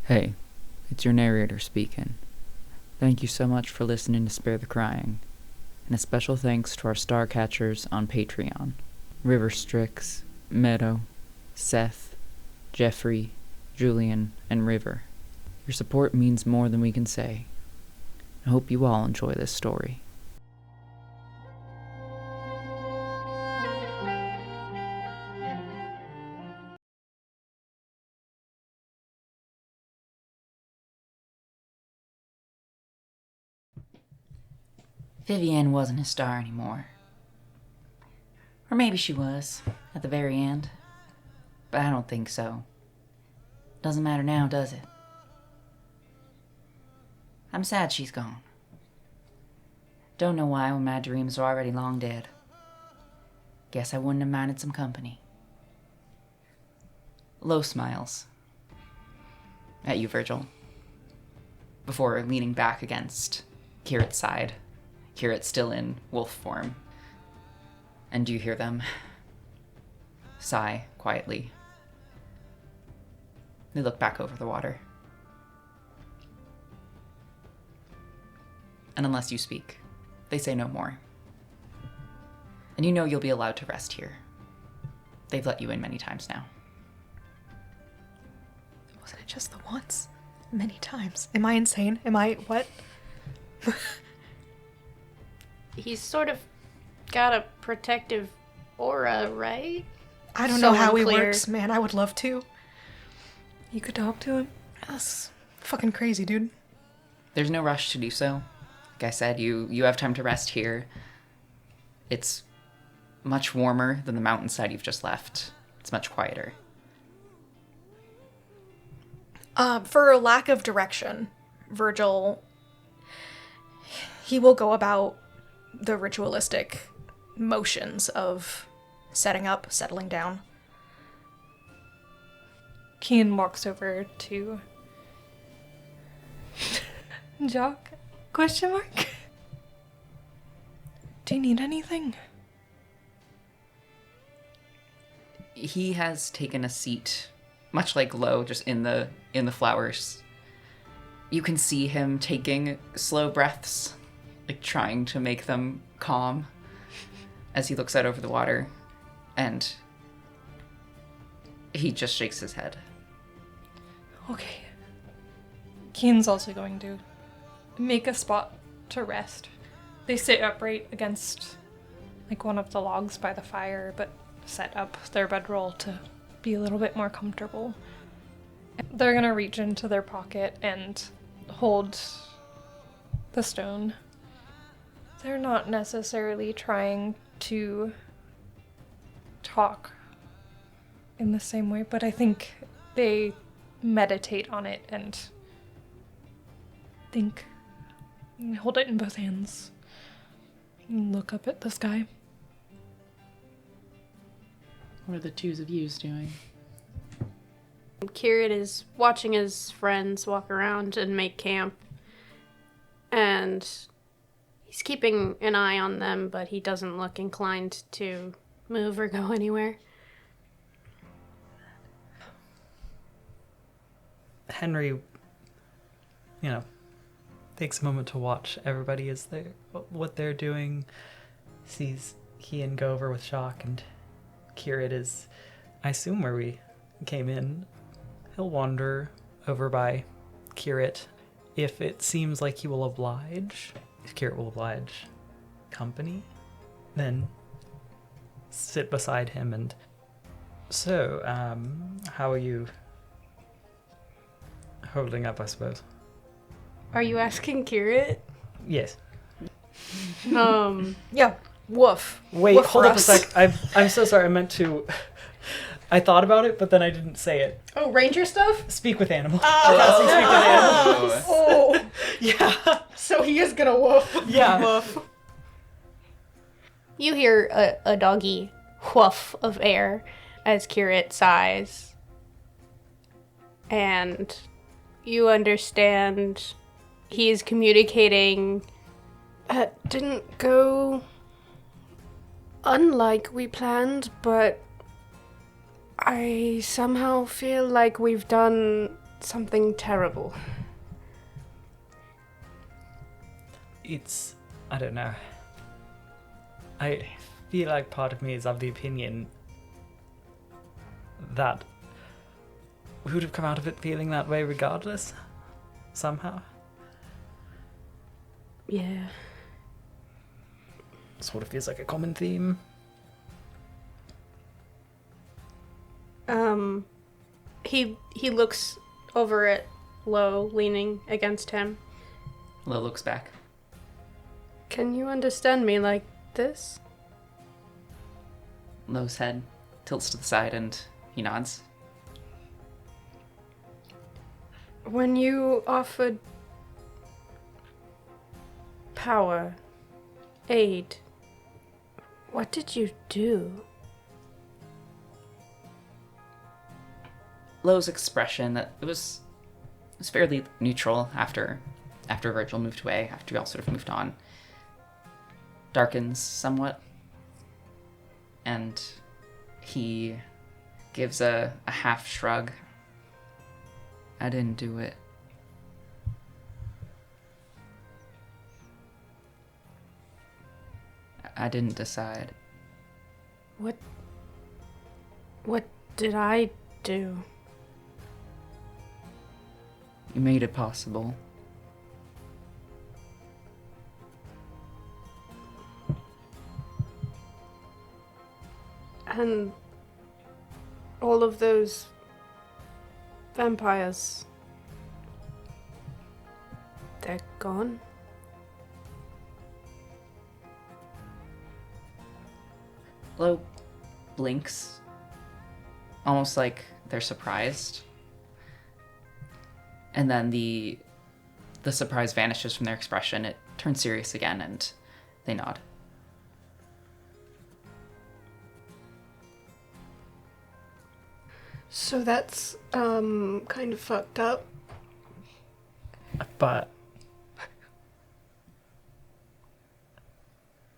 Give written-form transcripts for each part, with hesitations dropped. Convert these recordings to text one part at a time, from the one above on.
Hey, it's your narrator speaking. Thank you so much for listening to Spare the Crying, and a special thanks to our star catchers on Patreon: River Strix, Meadow, Seth, Jeffrey, Julian, and River. Your support means more than we can say. I hope you all enjoy this story. Vivienne wasn't a star anymore. Or maybe she was, at the very end. But I don't think so. Doesn't matter now, does it? I'm sad she's gone. Don't know why when my dreams are already long dead. Guess I wouldn't have minded some company. Low smiles. At you, Virgil. Before leaning back against Kirit's side. Kirit still in wolf form. And you hear them sigh quietly. They look back over the water. And unless you speak, they say no more. And you know you'll be allowed to rest here. They've let you in many times now. Wasn't it just the once? Many times. Am I insane? What? He's sort of got a protective aura, right? I don't So know how unclear. he works, man. I would love to. You could talk to him? That's fucking crazy, dude. There's no rush to do so. Like I said, you have time to rest here. It's much warmer than the mountainside you've just left. It's much quieter. For a lack of direction, Virgil, he will go about the ritualistic motions of setting up, settling down. Keen walks over to Jock? Question mark? Do you need anything? He has taken a seat, much like Lo, just in the flowers. You can see him taking slow breaths, like trying to make them calm as he looks out over the water, and he just shakes his head. Okay. Keen's also going to make a spot to rest. They sit upright against like one of the logs by the fire, but set up their bedroll to be a little bit more comfortable. They're gonna reach into their pocket and hold the stone. They're not necessarily trying to talk in the same way, but I think they meditate on it and think. And hold it in both hands. And look up at the sky. What are the twos of yous doing? Kirit is watching his friends walk around and make camp. And he's keeping an eye on them, but he doesn't look inclined to move or go anywhere. Henry, takes a moment to watch everybody as what they're doing. Sees Kian go over with Shock, and Kirit is, I assume, where we came in. He'll wander over by Kirit. If it seems like he will oblige, if Kirit will oblige company, then sit beside him and... So, how are you holding up, I suppose? Are you asking Kirit? Yes. Yeah. Woof. Wait, Woof hold for up a us. sec. I'm so sorry. I meant to... I thought about it, but then I didn't say it. Oh, ranger stuff? Speak with animals. Oh, Yeah. so he is gonna woof. Yeah. Woof. You hear a doggy whoof of air as Kirit sighs. And you understand he is communicating. It didn't go unlike we planned, but I somehow feel like we've done something terrible. I don't know. I feel like part of me is of the opinion that we would have come out of it feeling that way regardless, somehow. Yeah. Sort of feels like a common theme. He looks over at Lo, leaning against him. Lo looks back. Can you understand me like this? Lo's head tilts to the side and he nods. When you offered power, aid, what did you do? Lo's expression, it was fairly neutral after Virgil moved away, after we all sort of moved on, darkens somewhat, and he gives a half shrug. I didn't do it. I didn't decide. What did I do? You made it possible. And all of those vampires, they're gone? Lo blinks, almost like they're surprised. And then the surprise vanishes from their expression. It turns serious again, and they nod. So that's, kind of fucked up. But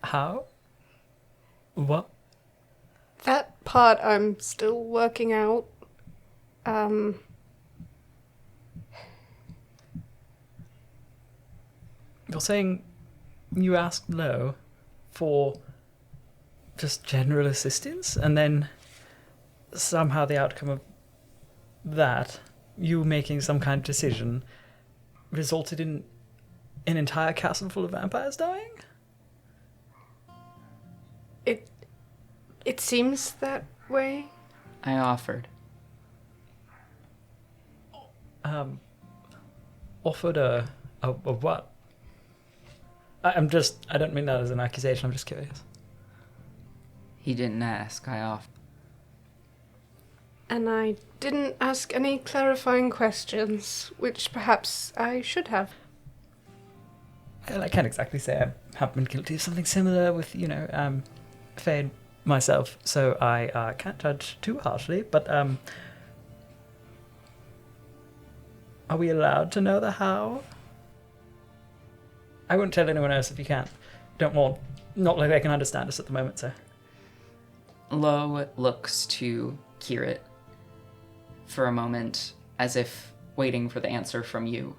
how? What? That part I'm still working out. You're saying you asked Lo for just general assistance, and then somehow the outcome of that, you making some kind of decision, resulted in an entire castle full of vampires dying? It seems that way. I offered. Offered a what? I don't mean that as an accusation, I'm just curious. He didn't ask, I offered. And I didn't ask any clarifying questions, which perhaps I should have. Well, I can't exactly say I have been guilty of something similar with, Fade myself, so I can't judge too harshly, but, are we allowed to know the how? I won't tell anyone else if you can't. Don't want, not like they can understand us at the moment, so. Lo looks to Kirit for a moment, as if waiting for the answer from you.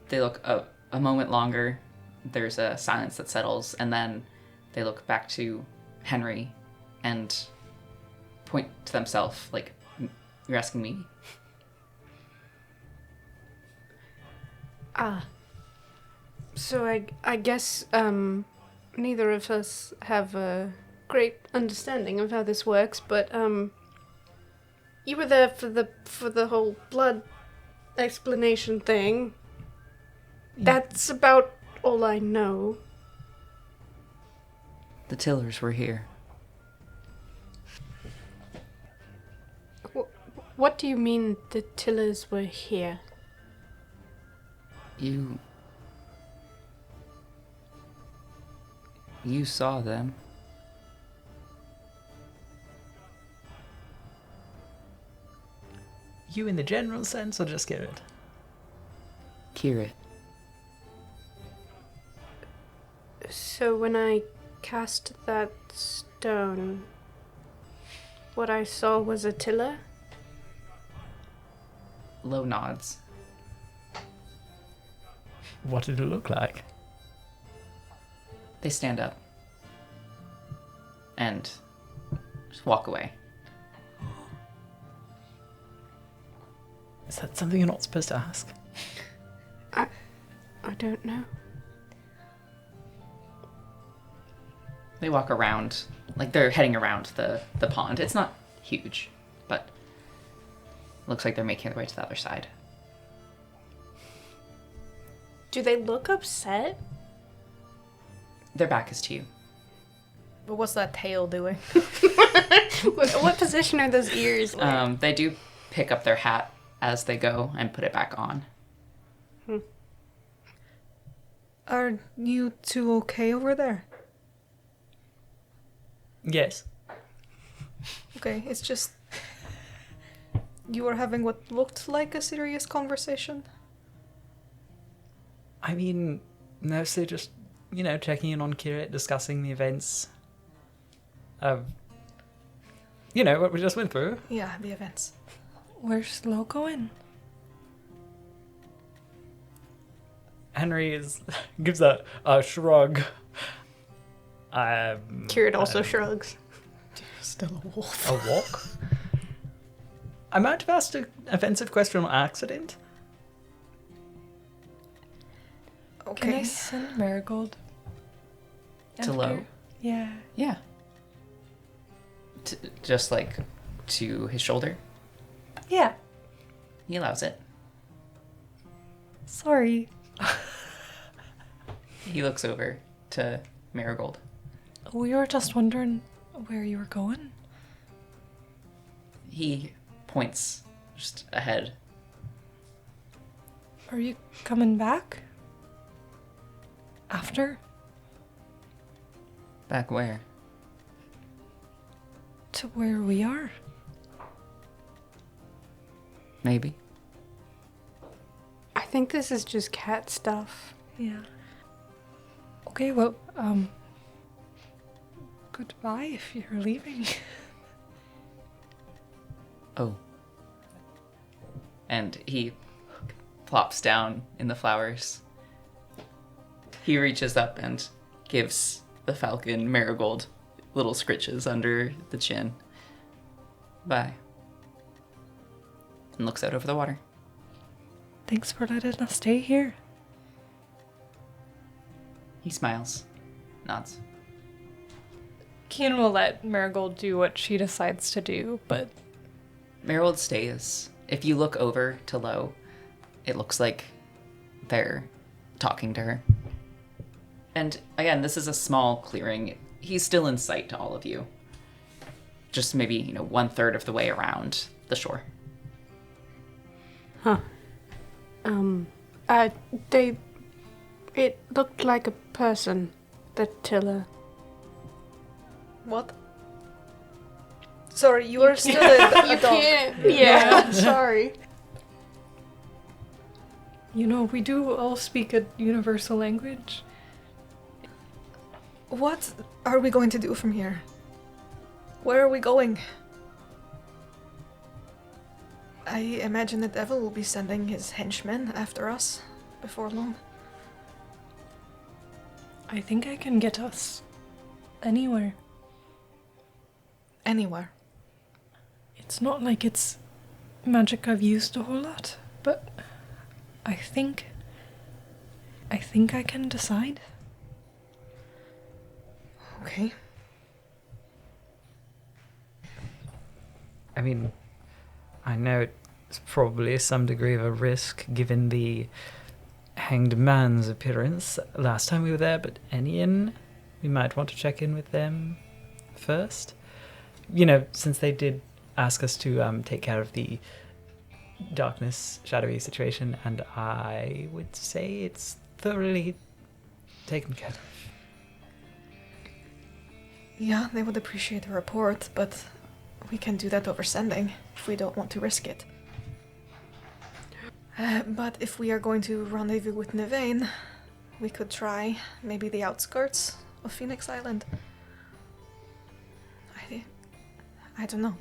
They look a moment longer. There's a silence that settles, and then they look back to Henry and point to themselves, like, you're asking me? So I guess, neither of us have a great understanding of how this works, but, you were there for the whole blood explanation thing. That's about all I know. The Tillers were here. What do you mean the Tillers were here? You saw them. You in the general sense, or just Kirit? Kirit. So when I cast that stone, what I saw was Attila? Low nods. What did it look like? They stand up and just walk away. Is that something you're not supposed to ask? I don't know. They walk around, like they're heading around the pond. It's not huge, but looks like they're making their way to the other side. Do they look upset? Their back is to you. But what's that tail doing? What position are those ears in? They do pick up their hat as they go and put it back on. Are you two okay over there? Yes. Okay, it's just... You were having what looked like a serious conversation? I mean, mostly just, checking in on Kira, discussing the events of, what we just went through. Yeah, the events. Where's Slow going? Henry gives a shrug. Kieran also shrugs. Still a wolf. A walk? I might have asked an offensive question on accident. Okay. Can I send Marigold? To after? Low? Yeah. Yeah. Just like to his shoulder. Yeah. He allows it. Sorry. He looks over to Marigold. We were just wondering where you were going. He points just ahead. Are you coming back? After? Back where? To where we are? Maybe. I think this is just cat stuff. Yeah. Okay, well, goodbye if you're leaving. Oh. And he plops down in the flowers. He reaches up and gives the falcon Marigold little scritches under the chin. Bye. And looks out over the water. Thanks for letting us stay here. He smiles, nods. Keen will let Marigold do what she decides to do, but Marigold stays. If you look over to Low, it looks like they're talking to her. And again, this is a small clearing. He's still in sight to all of you. Just maybe, 1/3 of the way around the shore. Huh. It looked like a person, the Tiller. What? Sorry, you are still a You dog. can't. Yeah, sorry. we do all speak a universal language. What are we going to do from here? Where are we going? I imagine the devil will be sending his henchmen after us before long. I think I can get us anywhere. Anywhere. It's not like it's magic I've used a whole lot, but I think I can decide. Okay. I mean, I know it's probably some degree of a risk given the hanged man's appearance last time we were there, but Enian, we might want to check in with them first. Since they did ask us to take care of the darkness, shadowy situation, and I would say it's thoroughly taken care of. Yeah, they would appreciate a report, but we can do that over sending if we don't want to risk it. But if we are going to rendezvous with Nevane, we could try maybe the outskirts of Phoenix Island. I don't know.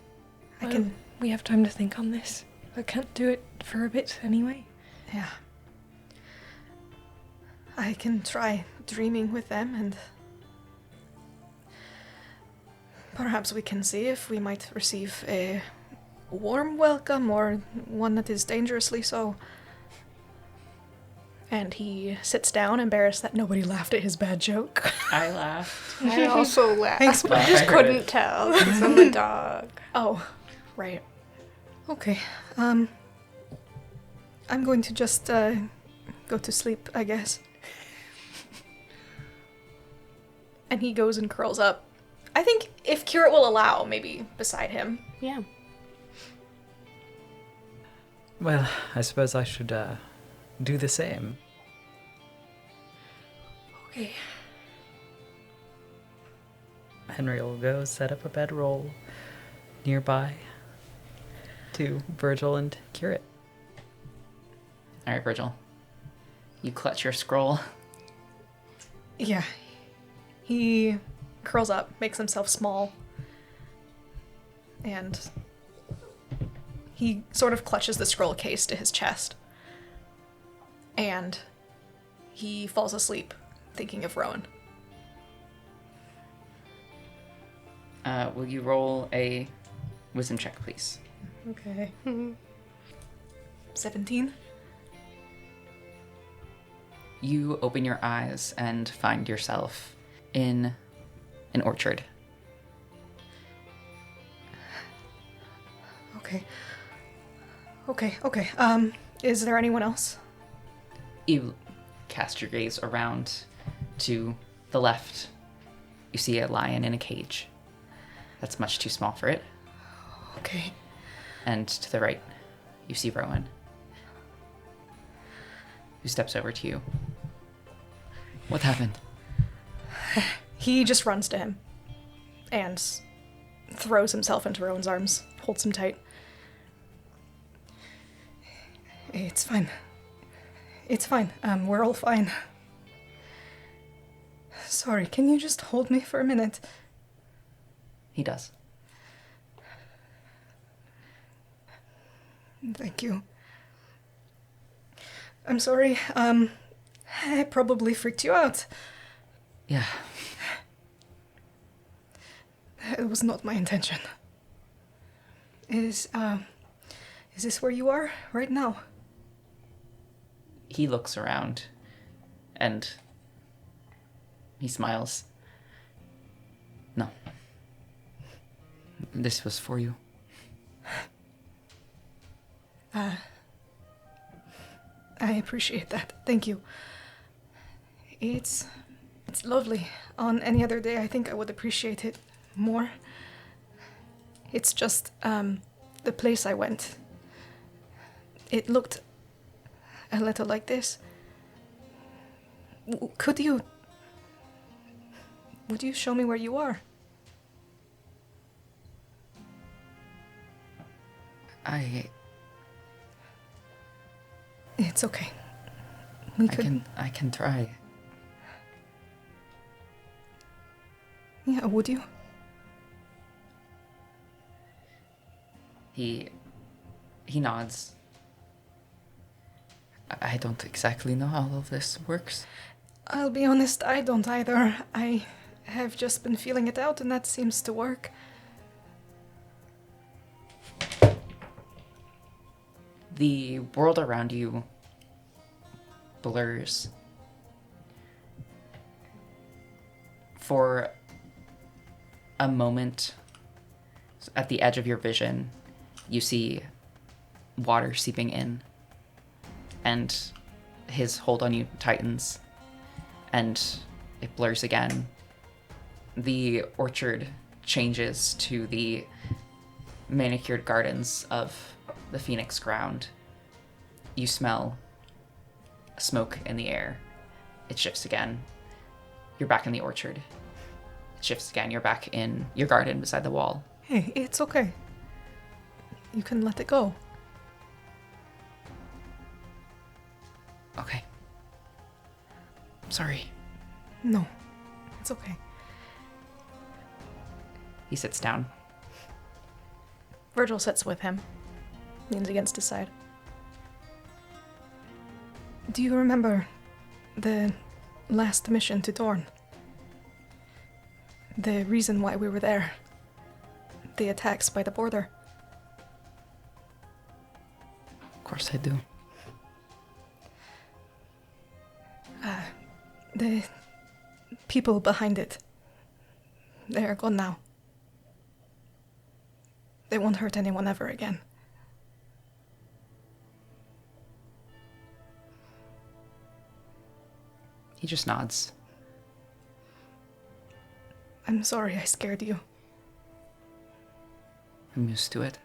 I can. We have time to think on this. I can't do it for a bit anyway. Yeah. I can try dreaming with them and perhaps we can see if we might receive a warm welcome or one that is dangerously so. And he sits down, embarrassed that nobody laughed at his bad joke. I laughed. I also laughed. Thanks, I Bob. just I heard couldn't it. tell because I'm a dog. Oh, right. Okay. I'm going to just go to sleep, I guess. And he goes and curls up. I think if Curate will allow, maybe beside him. Yeah. Well, I suppose I should do the same. Okay. Henry will go set up a bedroll nearby to Virgil and Curate. All right, Virgil. You clutch your scroll. Yeah. He curls up, makes himself small, and he sort of clutches the scroll case to his chest. And he falls asleep, thinking of Rowan. Will you roll a wisdom check, please? Okay. 17? You open your eyes and find yourself in an orchard. Okay. Okay. Is there anyone else? You cast your gaze around to the left. You see a lion in a cage. That's much too small for it. Okay. And to the right, you see Rowan, who steps over to you. What happened? He just runs to him and throws himself into Rowan's arms, holds him tight. It's fine. It's fine. We're all fine. Sorry, can you just hold me for a minute? He does. Thank you. I'm sorry. I probably freaked you out. Yeah. It was not my intention. Is this where you are right now? He looks around and he smiles. No. This was for you. I appreciate that. Thank you. It's lovely. On any other day, I think I would appreciate it more. It's just, the place I went. It looked a little like this. Would you show me where you are? It's okay. I can try. Yeah, would you? He nods. I don't exactly know how all of this works. I'll be honest, I don't either. I have just been feeling it out and that seems to work. The world around you blurs. For a moment, at the edge of your vision, you see water seeping in, and his hold on you tightens, and it blurs again. The orchard changes to the manicured gardens of the Phoenix ground. You smell smoke in the air. It shifts again. You're back in the orchard. It shifts again. You're back in your garden beside the wall. Hey, it's okay. You can let it go. Okay. Sorry. No, it's okay. He sits down. Virgil sits with him, leans against his side. Do you remember the last mission to Dorne? The reason why we were there? The attacks by the border? Of course I do. The people behind it, they are gone now. They won't hurt anyone ever again. He just nods. I'm sorry I scared you. I'm used to it.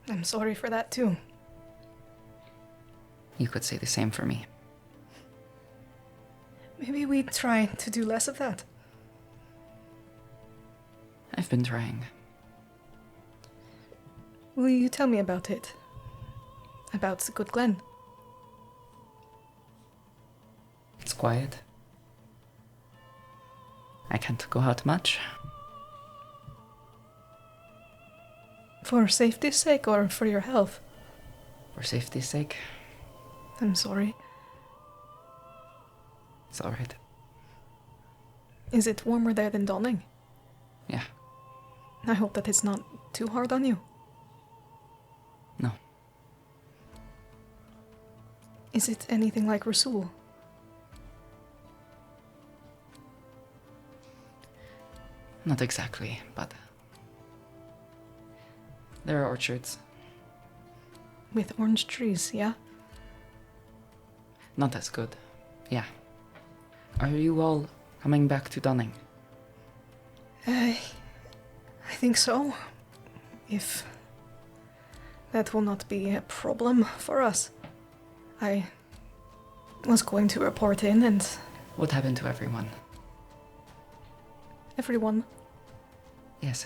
I'm sorry for that too. You could say the same for me. Maybe we try to do less of that. I've been trying. Will you tell me about it? About Good Glen? It's quiet. I can't go out much. For safety's sake or for your health? For safety's sake, I'm sorry. it's alright. Is it warmer there than Donning? Yeah, I hope that it's not too hard on you. no. Is it anything like Rasul? Not exactly, but there are orchards. With orange trees, yeah? Not as good. Yeah. Are you all coming back to Dunning? I think so. If that will not be a problem for us. I was going to report in and What happened to everyone? everyone. Yes.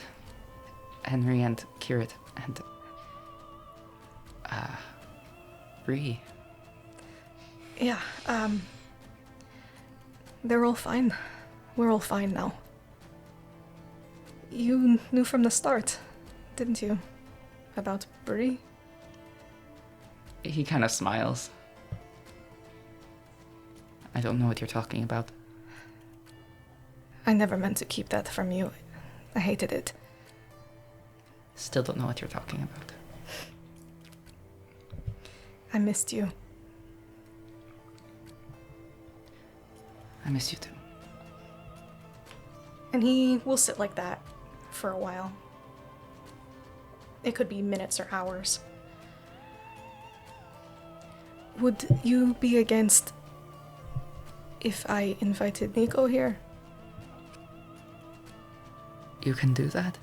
Henry and Kirit and Bree. Yeah, they're all fine. We're all fine now. You knew from the start, didn't you? About Bree? He kind of smiles. I don't know what you're talking about. I never meant to keep that from you. I hated it. Still don't know what you're talking about. I missed you. I miss you too. And he will sit like that for a while. It could be minutes or hours. Would you be against if I invited Nico here? You can do that?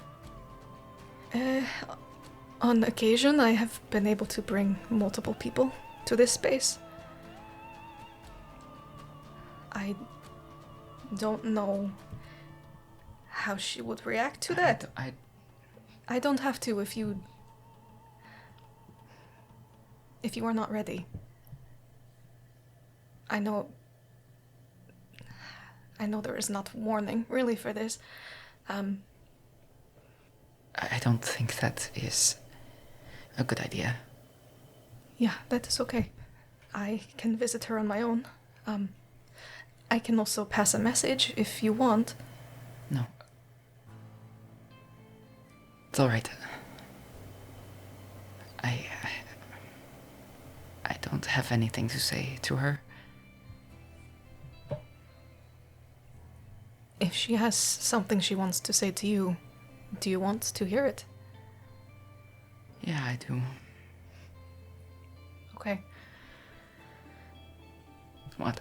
On occasion, I have been able to bring multiple people to this space. I don't know how she would react to that. I don't have to if you are not ready. I know there is not warning really for this. I don't think that is a good idea. Yeah, that is okay. I can visit her on my own. I can also pass a message if you want. No. It's alright. I don't have anything to say to her. If she has something she wants to say to you, do you want to hear it? Yeah, I do. Okay. What?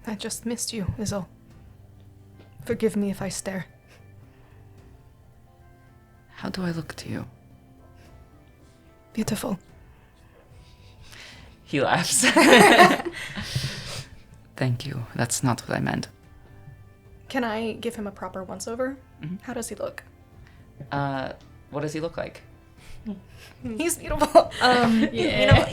I just missed you, is all. Forgive me if I stare. How do I look to you? Beautiful. He laughs. Thank you. That's not what I meant. Can I give him a proper once-over? Mhm. How does he look? What does he look like? He's beautiful. Yeah.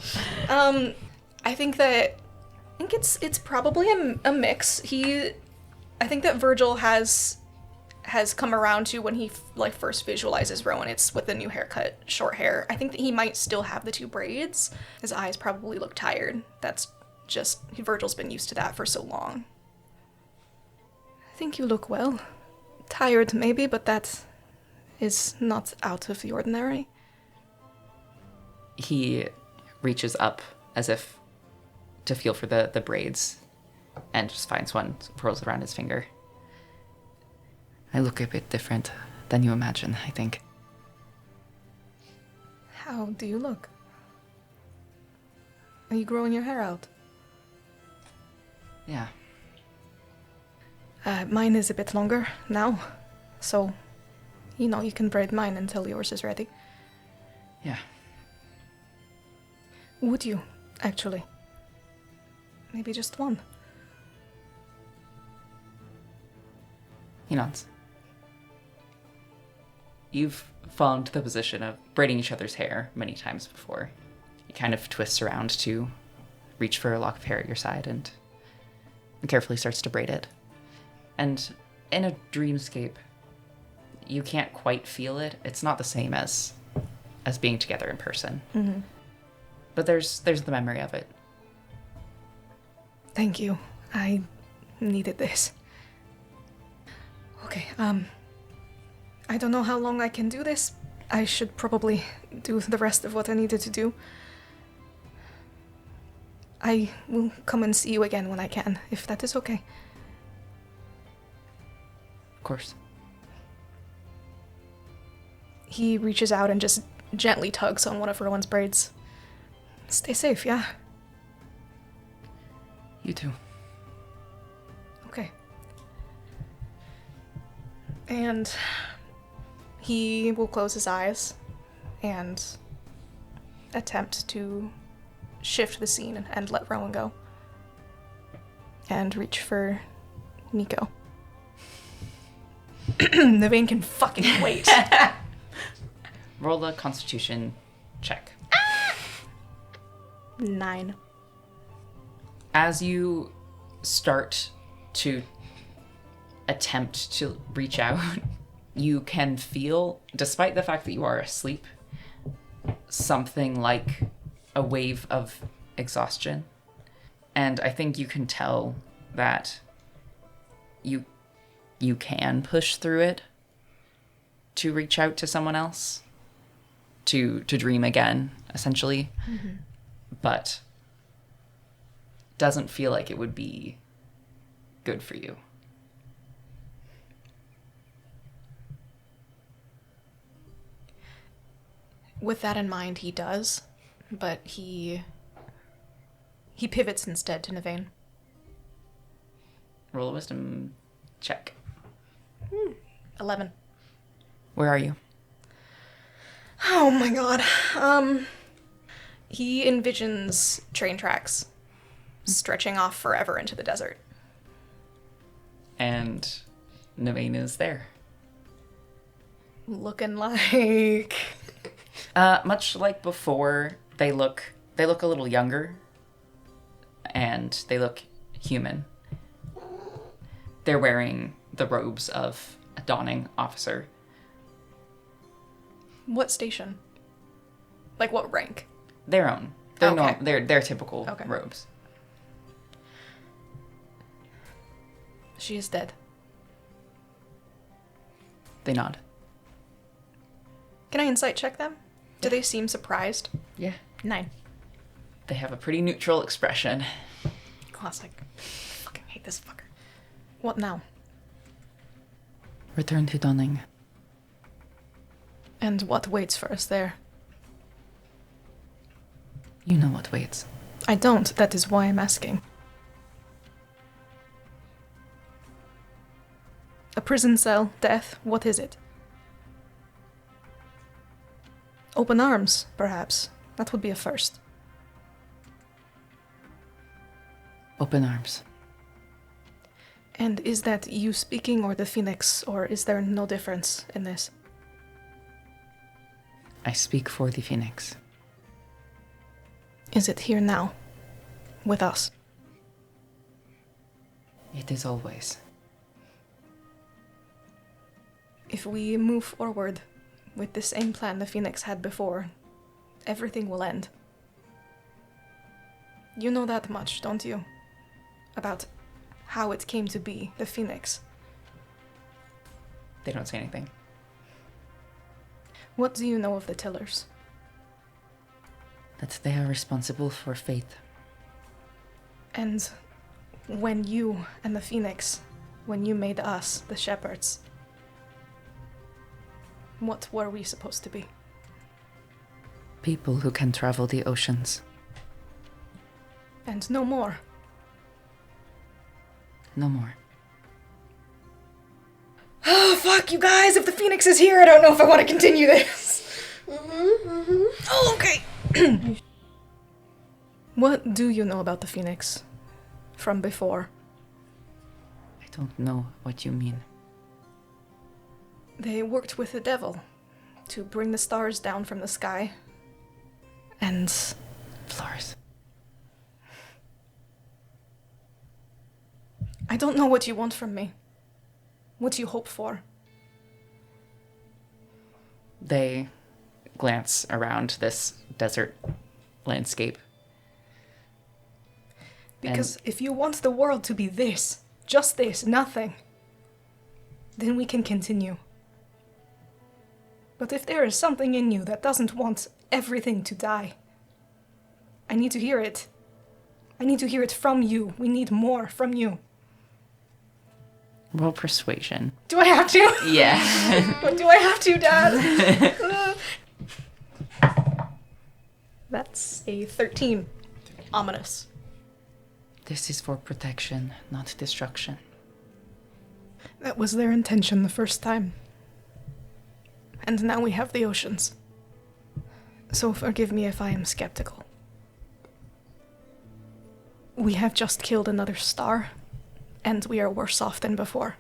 I think it's probably a mix. He I think that Virgil has come around to when he first visualizes Rowan. It's with the new haircut, short hair. I think that he might still have the 2 braids. His eyes probably look tired. That's just Virgil's been used to that for so long. I think you look well. Tired maybe, but that is not out of the ordinary. He reaches up as if to feel for the braids and just finds one, whirls around his finger. I look a bit different than you imagine, I think. How do you look? Are you growing your hair out? Yeah. Mine is a bit longer now, so, you can braid mine until yours is ready. Yeah. Would you, actually? Maybe just one. He nods. You've fallen to the position of braiding each other's hair many times before. He kind of twists around to reach for a lock of hair at your side and carefully starts to braid it. And in a dreamscape, you can't quite feel it. It's not the same as being together in person. Mm-hmm. But there's the memory of it. Thank you. I needed this. Okay, I don't know how long I can do this. I should probably do the rest of what I needed to do. I will come and see you again when I can, if that is okay. Of course. He reaches out and just gently tugs on one of Rowan's braids. Stay safe, yeah? You too. Okay. And he will close his eyes and attempt to shift the scene and let Rowan go. And reach for Nico. Naveen can fucking wait. Roll a constitution check. 9. As you start to attempt to reach out, you can feel, despite the fact that you are asleep, something like a wave of exhaustion. And I think you can tell that you can push through it to reach out to someone else, to dream again, essentially. Mm-hmm. But doesn't feel like it would be good for you. With that in mind, he does, but he pivots instead to Naveen. Roll a wisdom check. 11. Where are you? Oh my god. He envisions train tracks stretching off forever into the desert. And Naveen is there. Looking like... Much like before, they look a little younger, and they look human. They're wearing the robes of a dawning officer. What station? Like what rank? Their own. They're Okay. They're typical Okay. robes. She is dead. They nod. Can I insight check them? Do they seem surprised? Yeah. 9. They have a pretty neutral expression. Classic. Fucking hate this fucker. What now? Return to Dunning. And what waits for us there? You know what waits. I don't. That is why I'm asking. A prison cell, death, what is it? Open arms, perhaps. That would be a first. Open arms. And is that you speaking or the Phoenix, or is there no difference in this? I speak for the Phoenix. Is it here now? With us? It is always. If we move forward with the same plan the Phoenix had before, everything will end. You know that much, don't you? About how it came to be, the Phoenix. They don't say anything. What do you know of the Tillers? That they are responsible for fate. And when you and the Phoenix, when you made us the shepherds, what were we supposed to be? People who can travel the oceans. And no more. No more. Oh, fuck, you guys! If the Phoenix is here, I don't know if I want to continue this. Oh, okay. What do you know about the Phoenix from before? I don't know what you mean. They worked with the devil to bring the stars down from the sky. And Flores. I don't know what you want from me. What you hope for. They glance around this desert landscape. Because if you want the world to be this, just this, nothing, then we can continue. But if there is something in you that doesn't want everything to die, I need to hear it. I need to hear it from you. We need more from you. Roll persuasion. Do I have to? Yeah. Do I have to, Dad? That's a 13. Ominous. This is for protection, not destruction. That was their intention the first time. And now we have the oceans. So forgive me if I am skeptical. We have just killed another star, and we are worse off than before.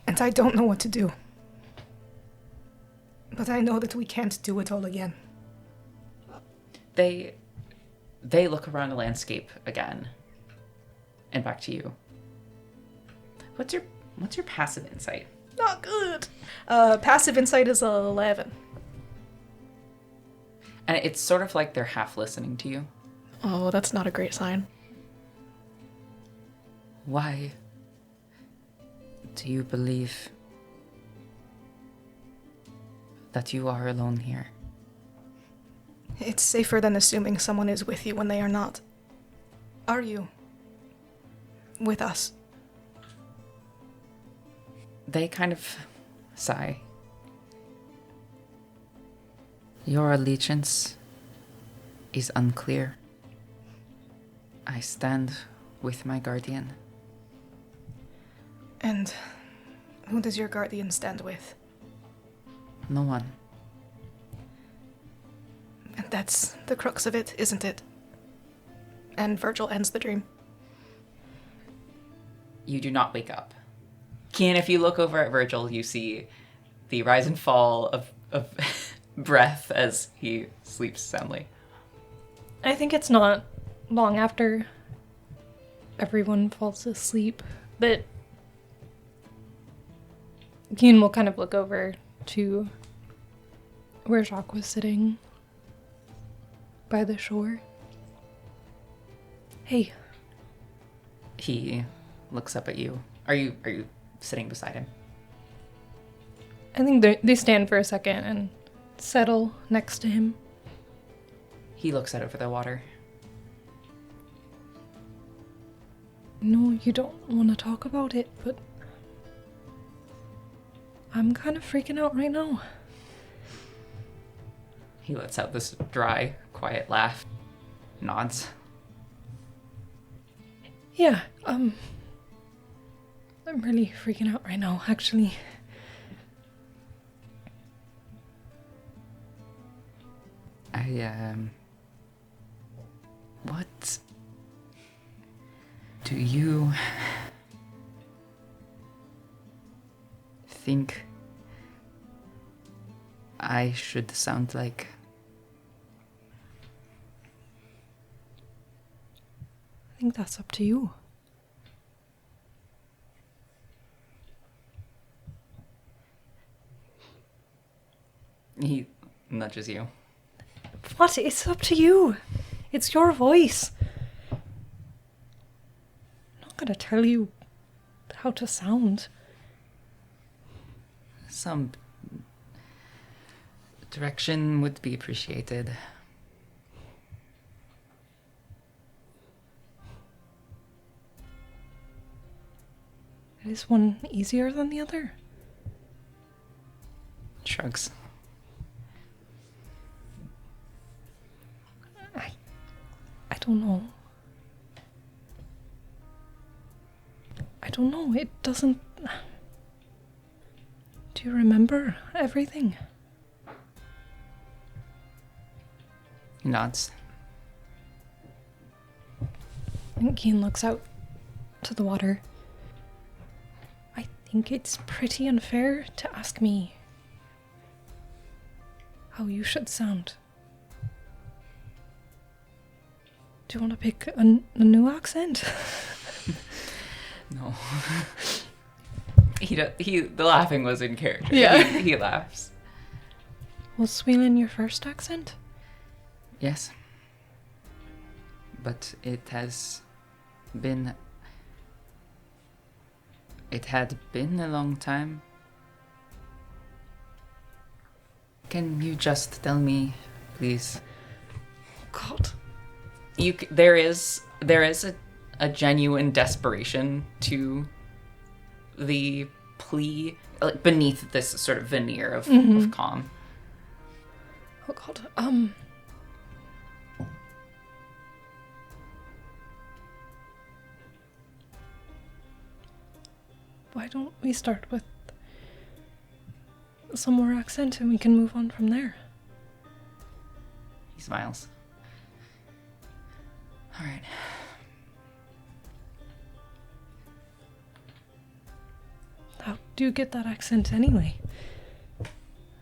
And I don't know what to do. But I know that we can't do it all again. They look around the landscape again. And back to you. What's your passive insight? Not good. Passive insight is 11. And it's sort of like they're half listening to you. Oh, that's not a great sign. Why do you believe that you are alone here? It's safer than assuming someone is with you when they are not. Are you? With us? They kind of sigh. Your allegiance is unclear. I stand with my guardian. And who does your guardian stand with? No one. And that's the crux of it, isn't it? And Virgil ends the dream. You do not wake up. Kian, if you look over at Virgil, you see the rise and fall of breath as he sleeps soundly. I think it's not long after everyone falls asleep that Keen will kind of look over to where Jacques was sitting by the shore. Hey. He looks up at you. Are you sitting beside him? I think they stand for a second and settle next to him. He looks out over the water. No, you don't want to talk about it, but I'm kind of freaking out right now. He lets out this dry, quiet laugh. Nods. Yeah, I'm really freaking out right now, actually. What do you think I should sound like? I think that's up to you. nudges you. What? It's up to you. It's your voice. I'm not gonna tell you how to sound. Some direction would be appreciated. Is one easier than the other? Shrugs. I don't know. I don't know. It doesn't. Do you remember everything? He nods. And Keen looks out to the water. I think it's pretty unfair to ask me how you should sound. Do you want to pick a new accent? No. The laughing was in character. Yeah. He laughs. Was Sweden your first accent? Yes. But it had been a long time. Can you just tell me, please? God. There is a genuine desperation to the plea, like beneath this sort of veneer of calm. Oh God. Why don't we start with some more accent and we can move on from there? He smiles. All right. How do you get that accent anyway?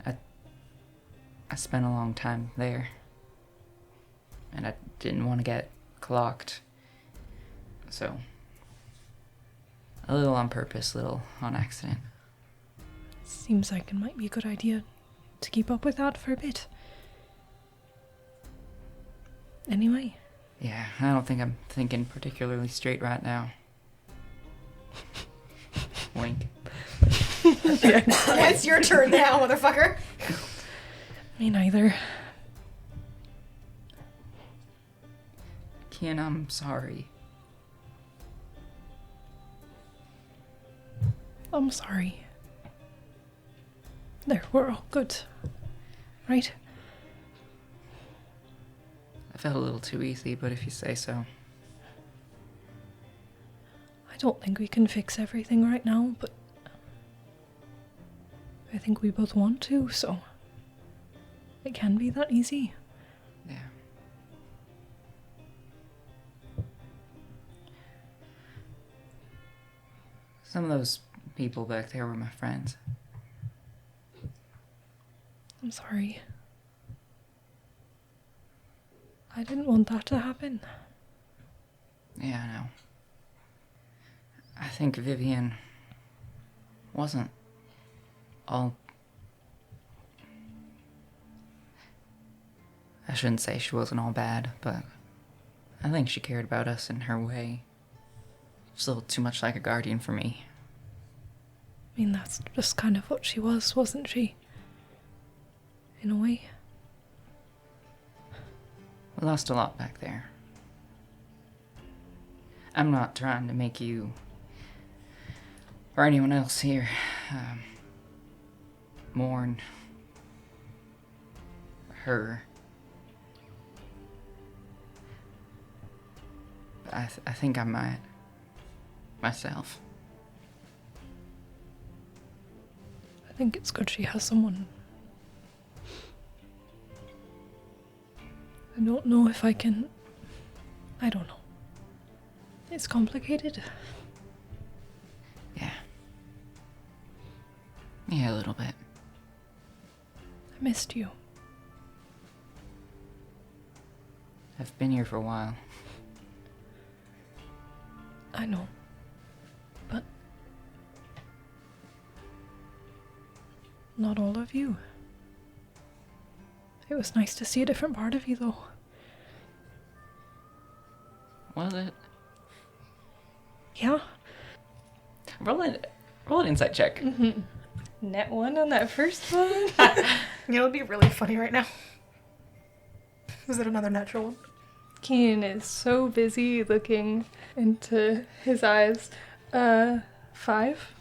I spent a long time there, and I didn't want to get clocked, so a little on purpose, a little on accident. Seems like it might be a good idea to keep up with that for a bit. Anyway. Yeah, I don't think I'm thinking particularly straight right now. Wink. Yeah, it's your turn now, motherfucker. Me neither. Kian, I'm sorry. I'm sorry. There, we're all good. Right? I felt a little too easy, but if you say so. I don't think we can fix everything right now, but I think we both want to, so it can be that easy. Yeah. Some of those people back there were my friends. I'm sorry. I didn't want that to happen. Yeah, I know. I think Vivian wasn't all... I shouldn't say she wasn't all bad, but I think she cared about us in her way. She's a little too much like a guardian for me. I mean, that's just kind of what she was, wasn't she? In a way. We lost a lot back there. I'm not trying to make you or anyone else here mourn her. I think I might myself. I think it's good she has someone. I don't know if I can... I don't know. It's complicated. Yeah. Yeah, a little bit. I missed you. I've been here for a while. I know. But... not all of you. It was nice to see a different part of you, though. Was it? Yeah. Roll an insight check. Net 1 on that first one. You know, it'd be really funny right now. Is it another natural one? Keen is so busy looking into his eyes. 5.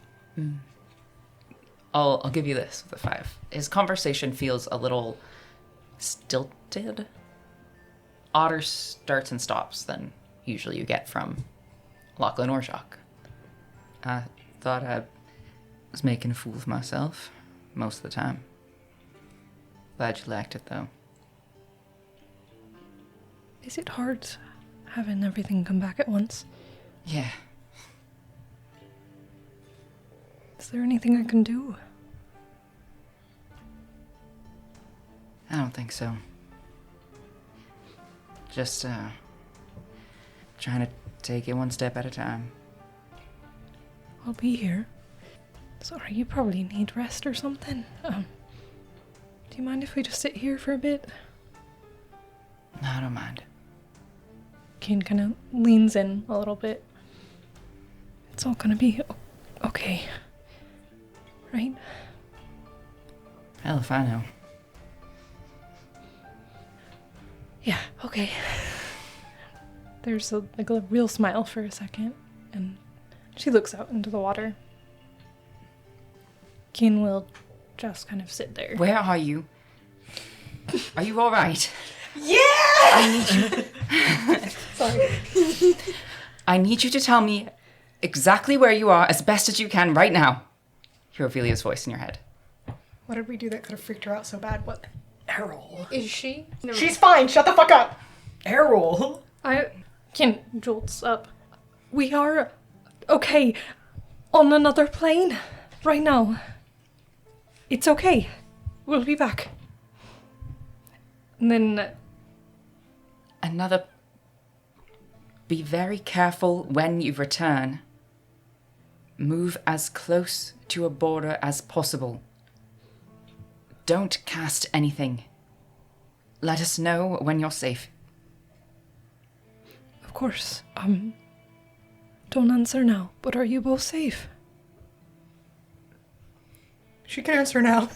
I'll give you this with a 5. His conversation feels a little stilted. Odder starts and stops than usually you get from Lachlan or Jacques. I thought I was making a fool of myself most of the time. Glad you liked it, though. Is it hard having everything come back at once? Yeah. Is there anything I can do? I don't think so. Just, trying to take it one step at a time. I'll be here. Sorry, you probably need rest or something. Do you mind if we just sit here for a bit? No, I don't mind. Keen kind of leans in a little bit. It's all gonna be okay. Right? Hell if I know. Yeah, okay. There's a real smile for a second, and she looks out into the water. Keen will just kind of sit there. Where are you? Are you alright? Yeah! Sorry. I need you to tell me exactly where you are as best as you can right now. Hear Ophelia's voice in your head. What did we do that could have freaked her out so bad? What? Errol. Is she? No. She's fine. Shut the fuck up. Errol. Keen jolts up. We are okay on another plane right now. It's okay. We'll be back. And then Another... Be very careful when you return. Move as close to a border as possible. Don't cast anything. Let us know when you're safe. of course, don't answer now, but are you both safe? She can answer now.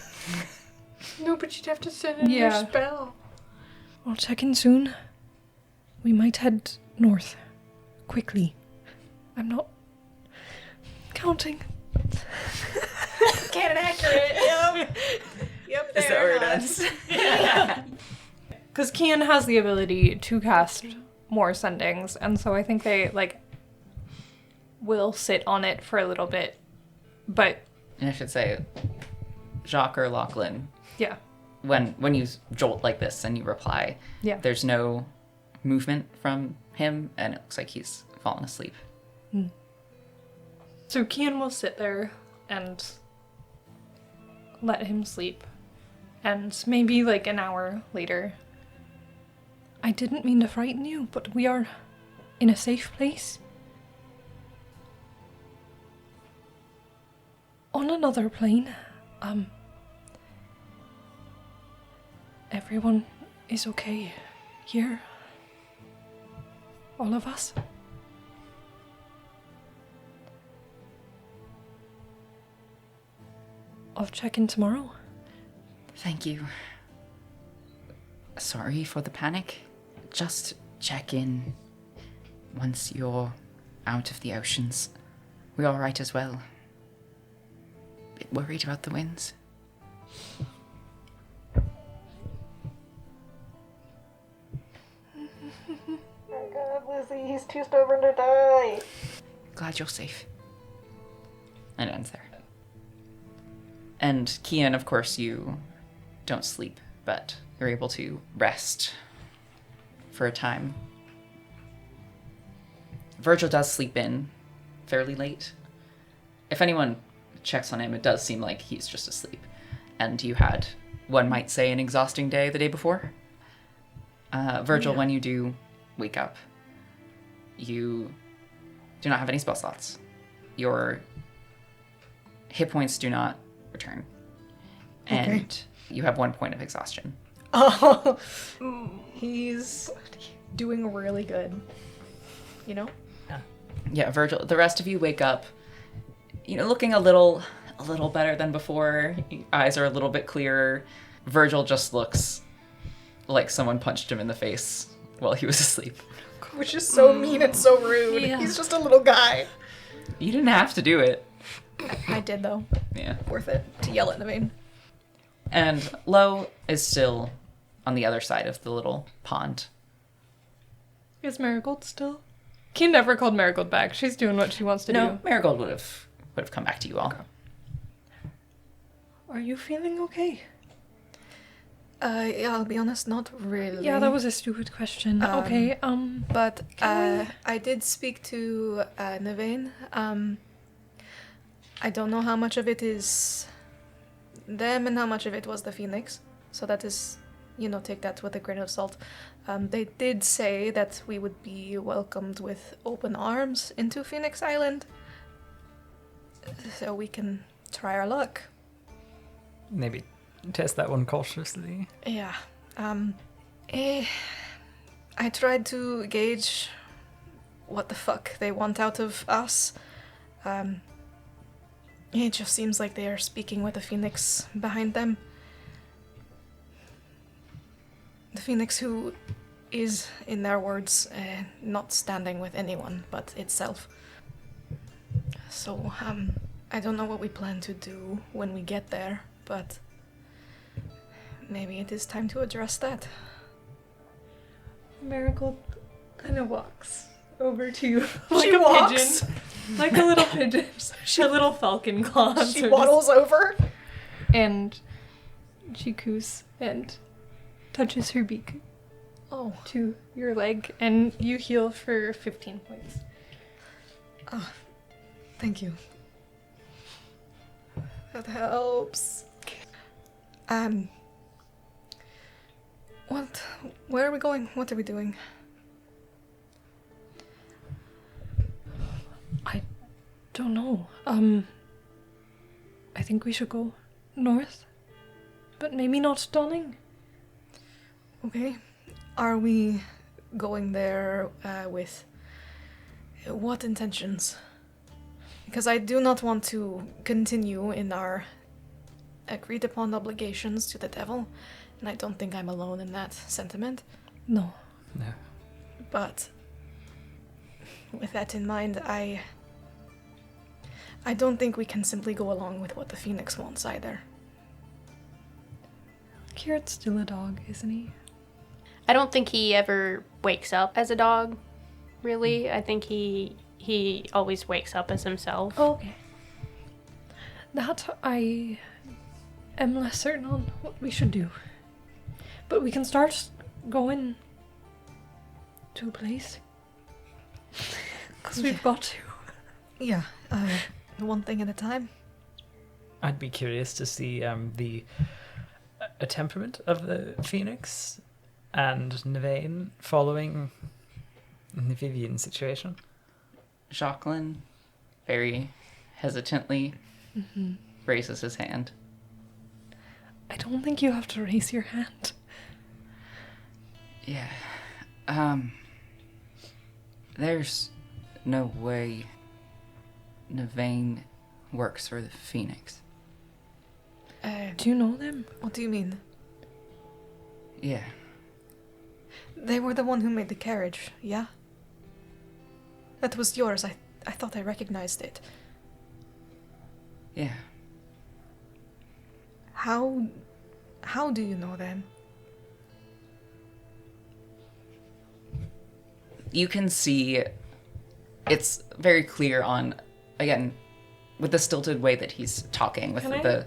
No, but you'd have to send in Yeah. your spell. I'll check in soon. We might head north. Quickly. I'm not counting. Canon accurate. Yep, Is that where it ends? Because Kian has the ability to cast more sendings, and so I think they, will sit on it for a little bit. But, And I should say, Jacques or Lachlan, yeah. when you jolt like this and you reply, Yeah. there's no movement from him, and it looks like he's fallen asleep. So Kian will sit there and let him sleep. And maybe an hour later, I didn't mean to frighten you, but we are in a safe place. On another plane, everyone is okay here. All of us. I'll check in tomorrow. Thank you. Sorry for the panic. Just check in once you're out of the oceans. We're alright as well. Bit worried about the winds. Oh god, Lizzie, he's too stubborn to die. Glad you're safe. And it ends there. And Kian, of course, you don't sleep, but you're able to rest for a time. Virgil does sleep in fairly late. If anyone checks on him, it does seem like he's just asleep. And you had, one might say, an exhausting day the day before. Virgil, when you do wake up, you do not have any spell slots. Your hit points do not return. And you have 1 point of exhaustion. Oh, he's doing really good. You know? Yeah, Virgil, the rest of you wake up, looking a little better than before. Eyes are a little bit clearer. Virgil just looks like someone punched him in the face while he was asleep. Which is so mean and so rude. Yeah. He's just a little guy. You didn't have to do it. I did, though. Yeah. Worth it to yell at Naveen. And Lo is still on the other side of the little pond. Is Marigold still? Keen never called Marigold back. She's doing what she wants to No, do. Marigold would have come back to you all. Are you feeling okay? Yeah, I'll be honest, not really. Yeah, that was a stupid question. Okay, But I did speak to Naveen. I don't know how much of it is them and how much of it was the Phoenix. So that is, take that with a grain of salt. They did say that we would be welcomed with open arms into Phoenix Island. So we can try our luck. Maybe test that one cautiously. Yeah. I tried to gauge what the fuck they want out of us. It just seems like they are speaking with the Phoenix behind them. The Phoenix who is, in their words, not standing with anyone but itself. So, I don't know what we plan to do when we get there, but maybe it is time to address that. Marigold kind of walks over to you like She a walks? pigeon. Like a little pigeon. Her little falcon claws. She are waddles over. just- And she coos and touches her beak Oh, to your leg, and you heal for 15 points. thank you. That helps. Where are we going? What are we doing? I don't know. I think we should go north, but maybe not Donning. Okay. Are we going there with what intentions? Because I do not want to continue in our agreed upon obligations to the devil, and I don't think I'm alone in that sentiment. No. No. But with that in mind, I don't think we can simply go along with what the Phoenix wants either. Kieran's still a dog, isn't he? I don't think he ever wakes up as a dog, really. I think he always wakes up as himself. Oh, okay. That I am less certain on what we should do. But we can start going to a place. Because we've got to. Yeah, one thing at a time. I'd be curious to see the temperament of the Phoenix and Navain following the Vivian situation. Jacqueline, very hesitantly, raises his hand. I don't think you have to raise your hand. Yeah. There's no way Navain works for the Phoenix. Do you know them? What do you mean? Yeah. They were the one who made the carriage, yeah? That was yours. I thought I recognized it. Yeah. How do you know them? You can see it's very clear on, again, with the stilted way that he's talking with Can I- the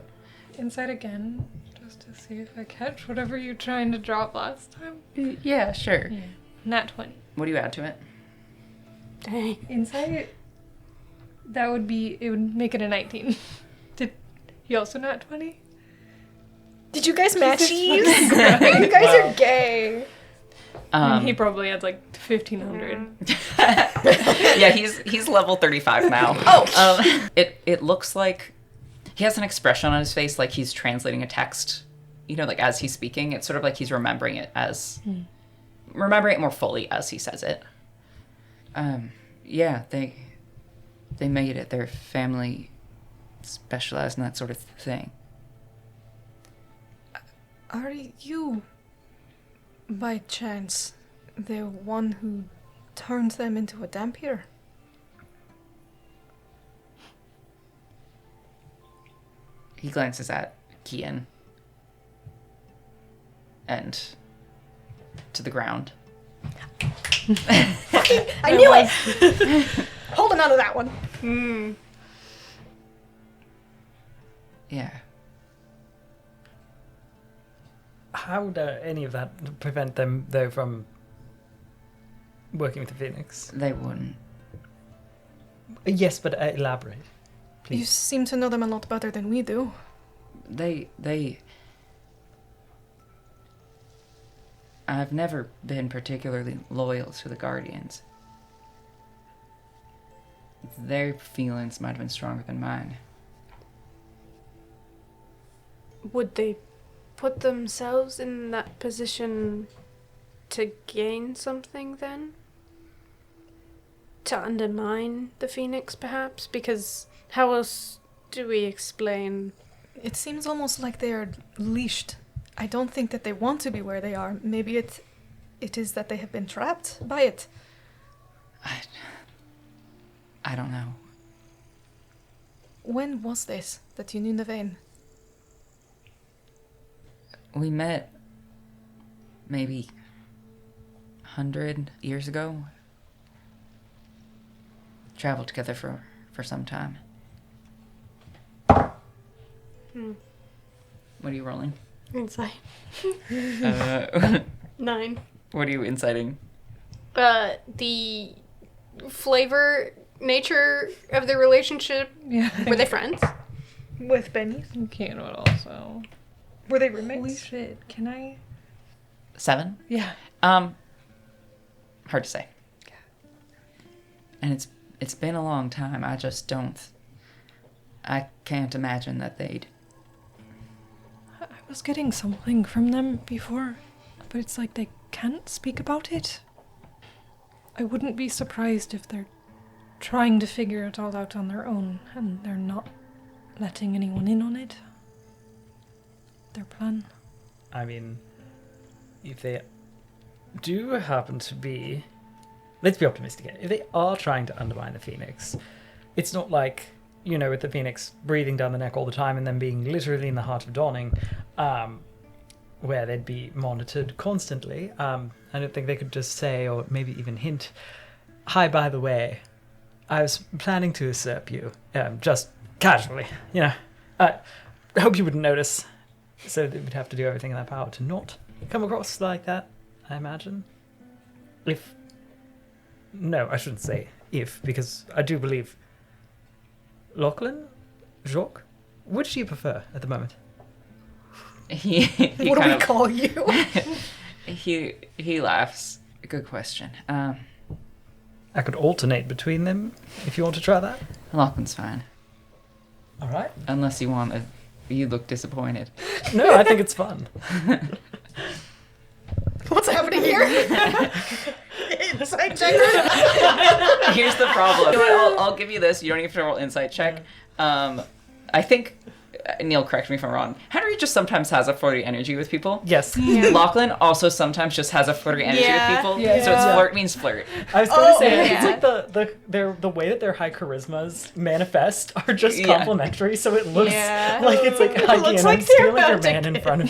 Inside again, just to see if I catch whatever you're trying to drop last time. Yeah, sure. Yeah. Nat 20. What do you add to it? Dang. Inside, that would be, it would make it a 19. Did he also nat 20? Did you guys match Jesus these? fucking You guys are gay. And he probably had like 1,500. Yeah, he's level 35 now. It looks like he has an expression on his face like he's translating a text, like as he's speaking, it's sort of like he's remembering it more fully as he says it. Yeah, they made it. Their family specialized in that sort of thing. Are you, by chance, the one who turned them into a dampier? He glances at Kian and to the ground. I knew it! Holding on to that one. Yeah. How would any of that prevent them, though, from working with the Phoenix? They wouldn't. Yes, but elaborate, please. You seem to know them a lot better than we do. I've never been particularly loyal to the Guardians. Their feelings might have been stronger than mine. Would they put themselves in that position to gain something then? To undermine the Phoenix, perhaps? Because how else do we explain? It seems almost like they are leashed. I don't think that they want to be where they are. Maybe it is that they have been trapped by it. I don't know. When was this that you knew Navain? We met maybe 100 years ago. Traveled together for some time. What are you rolling? Insight. 9. What are you inciting? The flavor, nature of the relationship. Yeah. Were they friends? With Benny. Can't also. Were they Holy roommates? shit, can I? 7? Yeah. Hard to say. And it's been a long time. I can't imagine that they'd. I was getting something from them before, but it's like they can't speak about it. I wouldn't be surprised if they're trying to figure it all out on their own, and they're not letting anyone in on it. Their plan. I mean, if they do happen to be... Let's be optimistic here. If they are trying to undermine the Phoenix, it's not like, with the Phoenix breathing down the neck all the time and then being literally in the heart of dawning, where they'd be monitored constantly. I don't think they could just say, or maybe even hint, "Hi, by the way, I was planning to usurp you, just casually, I hope you wouldn't notice." So they would have to do everything in their power to not come across like that, I imagine. No, I shouldn't say if, because I do believe... Lachlan? Jacques? Which do you prefer at the moment? He What do we call you? he laughs. Good question. I could alternate between them, if you want to try that. Lachlan's fine. Alright. Unless you want to... You look disappointed. No, I think it's fun. What's happening here? Insight checker? Here's the problem. You know what, I'll give you this. You don't have to roll insight check. I think... Neil, correct me if I'm wrong. Henry just sometimes has a flirty energy with people. Yes. Lachlan also sometimes just has a flirty energy with people. Yeah. So it's flirt means flirt. I was going to say, yeah. it's like the way that their high charismas manifest are just complementary, so it looks like it's like hiking and like stealing they're your about to man in front of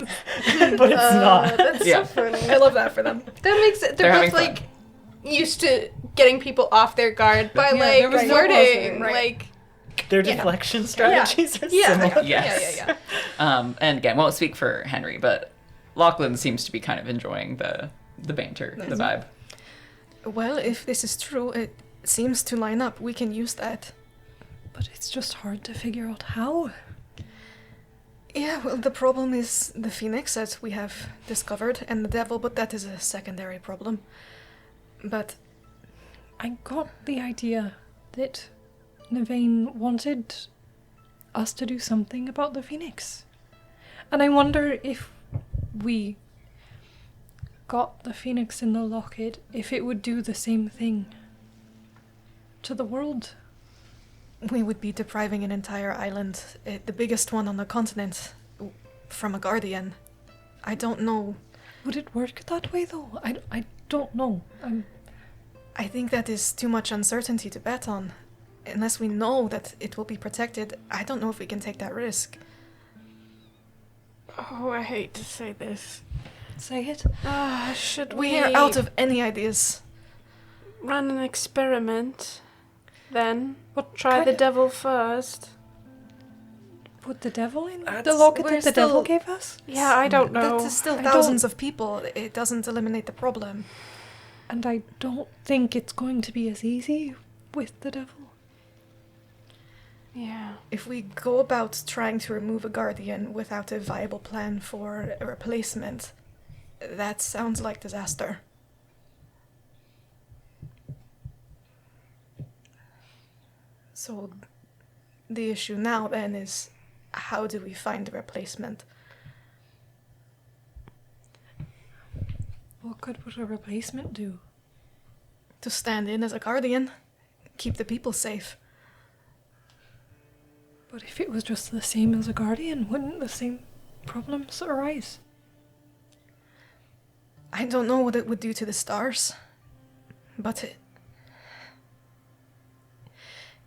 but it's not. That's Yeah. so funny. I love that for them. That makes it. They're They're both having like used to getting people off their guard by there was no flirting. bullshit, right. Like Their deflection strategies are similar. Yes. Yeah. And again, won't speak for Henry, but Lachlan seems to be kind of enjoying the banter, the vibe. Well, if this is true, it seems to line up. We can use that. But it's just hard to figure out how. Yeah, well, the problem is the Phoenix, as we have discovered, and the devil, but that is a secondary problem. But I got the idea that Navain wanted us to do something about the Phoenix. And I wonder if we got the phoenix in the locket, if it would do the same thing to the world. We would be depriving an entire island, the biggest one on the continent, from a guardian. I don't know. Would it work that way, though? I don't know. I think that is too much uncertainty to bet on. Unless we know that it will be protected, I don't know if we can take that risk. Oh, I hate to say this. Say it. Should We are out of any ideas. run an experiment? Then What try the kind- devil first. Put the devil in the That's- locket we're that the devil still- gave us? Yeah, I don't know. That is still I thousands of people. It doesn't eliminate the problem. And I don't think it's going to be as easy with the devil. Yeah. If we go about trying to remove a guardian without a viable plan for a replacement, that sounds like disaster. So the issue now then is, how do we find a replacement? What could a replacement do? To stand in as a guardian, keep the people safe. But if it was just the same as a guardian, wouldn't the same problems arise? I don't know what it would do to the stars, but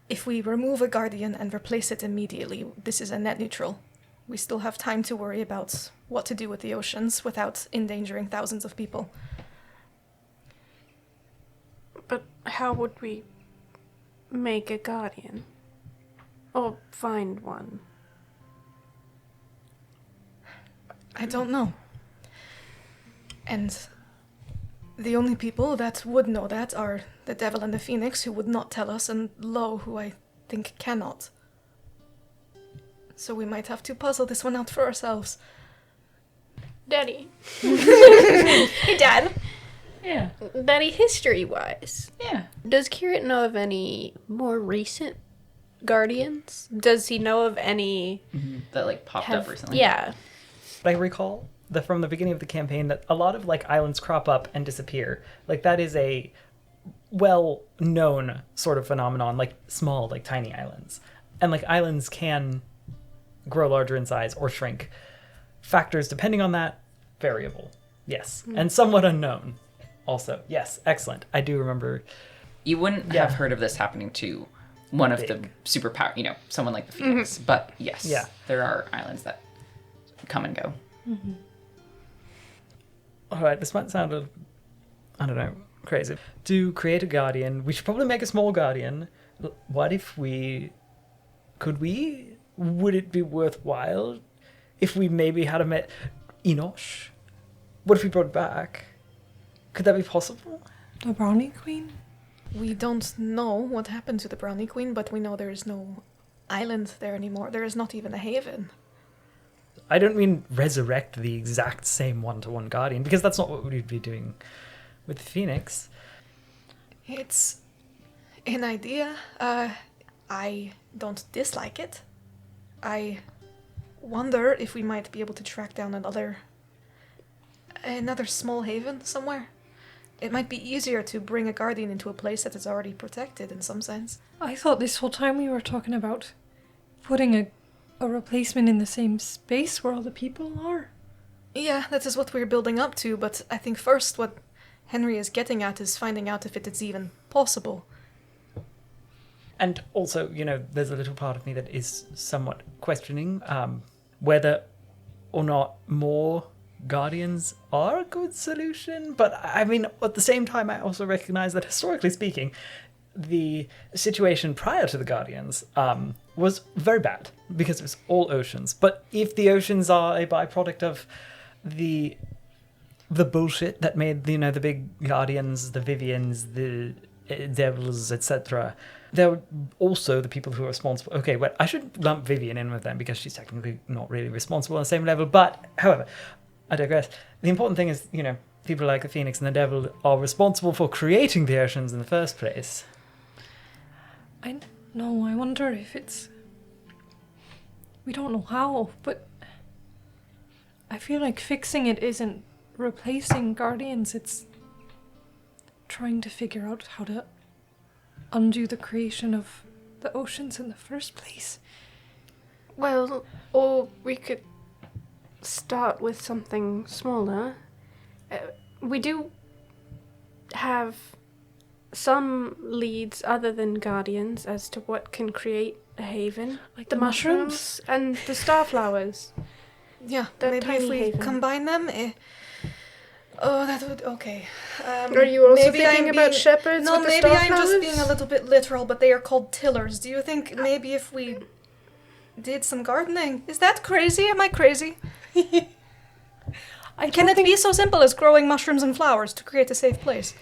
if we remove a guardian and replace it immediately, this is a net neutral. We still have time to worry about what to do with the oceans without endangering thousands of people. But how would we make a guardian? Or find one? I don't know. And the only people that would know that are the devil and the phoenix, who would not tell us, and Lo, who I think cannot. So we might have to puzzle this one out for ourselves. Daddy. Hey, Dad! Yeah. Daddy, history-wise, Yeah. does Kirit know of any more recent guardians? Does he know of any... That like popped up recently. Yeah. I recall that from the beginning of the campaign that a lot of like islands crop up and disappear. Like that is a well-known sort of phenomenon, like small, like tiny islands. And like islands can grow larger in size or shrink. Factors depending on that, variable. Yes. And somewhat unknown also. Yes. Excellent. I do remember. You wouldn't Yeah. have heard of this happening to one of the Big. superpower, someone like the Phoenix. But yes, Yeah. there are islands that come and go. All right, this might sound, I don't know, crazy. To create a guardian, we should probably make a small guardian. What if would it be worthwhile if we maybe had Enosh? What if we brought it back? Could that be possible? The Brownie Queen? We don't know what happened to the Brownie Queen, but we know there is no island there anymore. There is not even a haven. I don't mean resurrect the exact same one-to-one guardian, because that's not what we'd be doing with the Phoenix. It's an idea. I don't dislike it. I wonder if we might be able to track down another small haven somewhere. It might be easier to bring a guardian into a place that is already protected in some sense. I thought this whole time we were talking about putting a replacement in the same space where all the people are. Yeah, that is what we're building up to, but I think first what Henry is getting at is finding out if it is even possible. And also, there's a little part of me that is somewhat questioning whether or not more guardians are a good solution. But I mean, at the same time, I also recognize that historically speaking, the situation prior to the guardians was very bad because it was all oceans. But if the oceans are a byproduct of the bullshit that made the big guardians, the Vivians, the devils, etc., there were also the people who are responsible. Okay, well, I should lump Vivian in with them because she's technically not really responsible on the same level. But, however, I digress. The important thing is, people like the Phoenix and the Devil are responsible for creating the oceans in the first place. I wonder if it's... We don't know how, but I feel like fixing it isn't replacing guardians, it's trying to figure out how to undo the creation of the oceans in the first place. Well, or we could start with something smaller. We do have some leads other than guardians as to what can create a haven. Like The the mushrooms and the starflowers. Yeah, That maybe tiny if we haven. combine them. Oh, that would okay. Are you also maybe thinking I'm about being- shepherds No, with the maybe I'm just starflowers? being a little bit literal, but they are called tillers. Do you think maybe if we did some gardening, is that crazy? Am I crazy? Can it be so simple as growing mushrooms and flowers to create a safe place?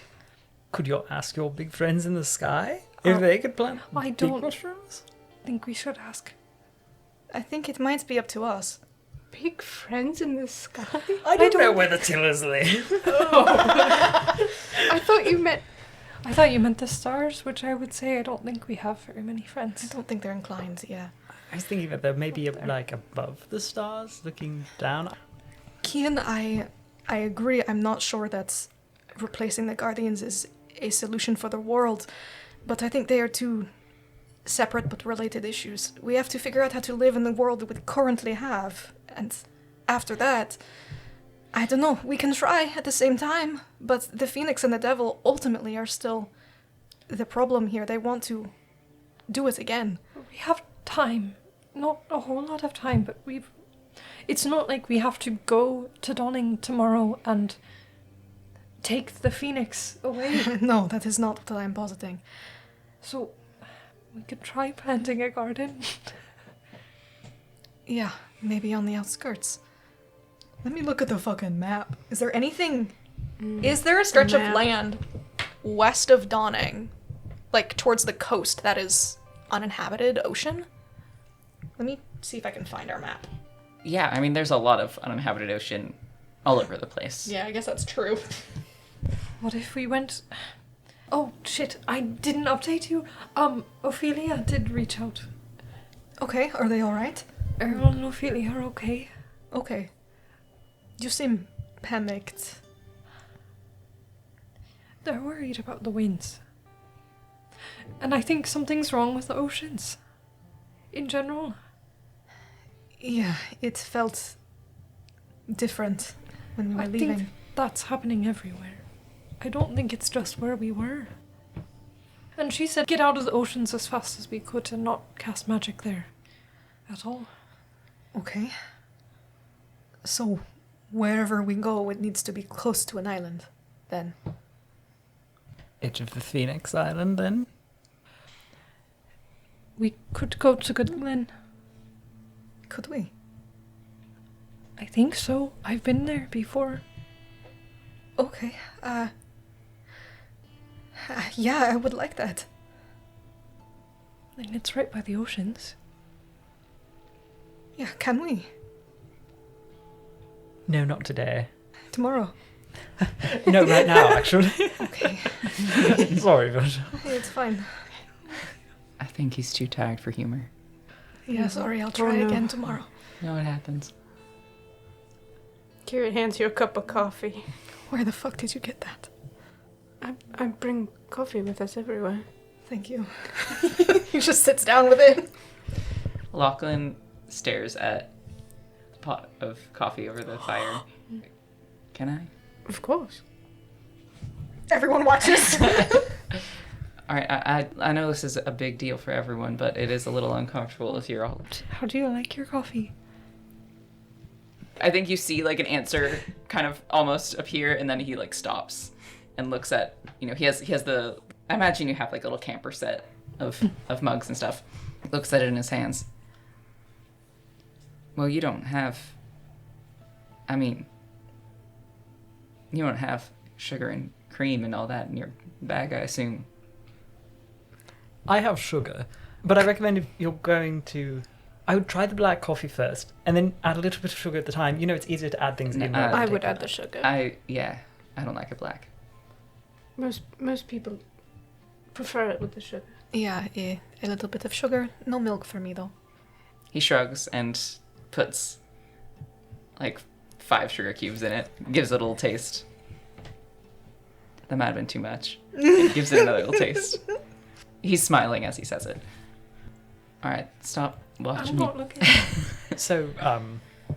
Could you ask your big friends in the sky if they could plant I big don't- mushrooms? I think we should ask. I think it might be up to us. Big friends in the sky? I don't know where the tillers live. I thought you meant... I thought you meant the stars, which I would say I don't think we have very many I friends. don't think they're inclined, yeah. I was thinking that they're maybe like above the stars, looking down. Kian, I agree. I'm not sure that replacing the Guardians is a solution for the world, but I think they are two separate but related issues. We have to figure out how to live in the world we currently have, and after that, I don't know, we can try at the same time, but the Phoenix and the Devil ultimately are still the problem here. They want to do it again. We have time. Not a whole lot of time, but it's not like we have to go to Dawning tomorrow and take the Phoenix away. No, that is not what I'm positing. So we could try planting a garden. Yeah, maybe on the outskirts. Let me look at the fucking map. Is there anything... Is there a stretch of map. land west of Dawning? Like, towards the coast that is uninhabited ocean? Let me see if I can find our map. Yeah, I mean, there's a lot of uninhabited ocean all over the place. Yeah, I guess that's true. What if we went... Oh, shit, I didn't update you. Ophelia did reach out. Okay, are they alright? Errol and Ophelia are okay. Okay. You seem panicked. They're worried about the winds. And I think something's wrong with the oceans. In general. Yeah, it felt different when we were I leaving. think that's happening everywhere. I don't think it's just where we were. And she said get out of the oceans as fast as we could and not cast magic there. At all. Okay. So, wherever we go, it needs to be close to an island, then. Edge of the Phoenix Island, then? We could go to Good Glen. Could we? I think so. I've been there before. Okay, yeah, I would like that. And it's right by the oceans. Yeah, can we? No, not today. Tomorrow. No, right now, actually. Okay. Sorry, but... Hey, it's fine. I think he's too tired for humor. Yeah, sorry, I'll try no. again tomorrow. You know what happens? Kira hands you a cup of coffee. Where the fuck did you get that? I bring coffee with us everywhere. Thank you. He just sits down with it. Lachlan stares at the pot of coffee over the fire. Can I? Of course. Everyone watches. All right, I know this is a big deal for everyone, but it is a little uncomfortable if you're all... How do you like your coffee? I think you see like an answer kind of almost appear, and then he like stops and looks at, you know, he has the, I imagine you have like a little camper set of mugs and stuff. Looks at it in his hands. Well, you don't have, I mean, you don't have sugar and cream and all that in your bag, I assume. I have sugar, but I recommend if you're going to... I would try the black coffee first, and then add a little bit of sugar at the time. You know, it's easier to add things in. rather than I take would them add the out. sugar. I don't like it black. Most people prefer it with the sugar. Yeah, a little bit of sugar. No milk for me, though. He shrugs and puts like 5 sugar cubes in it. Gives it a little taste. That might have been too much. It gives it another little taste. He's smiling as he says it. All right, stop watching I'm me. not looking. So,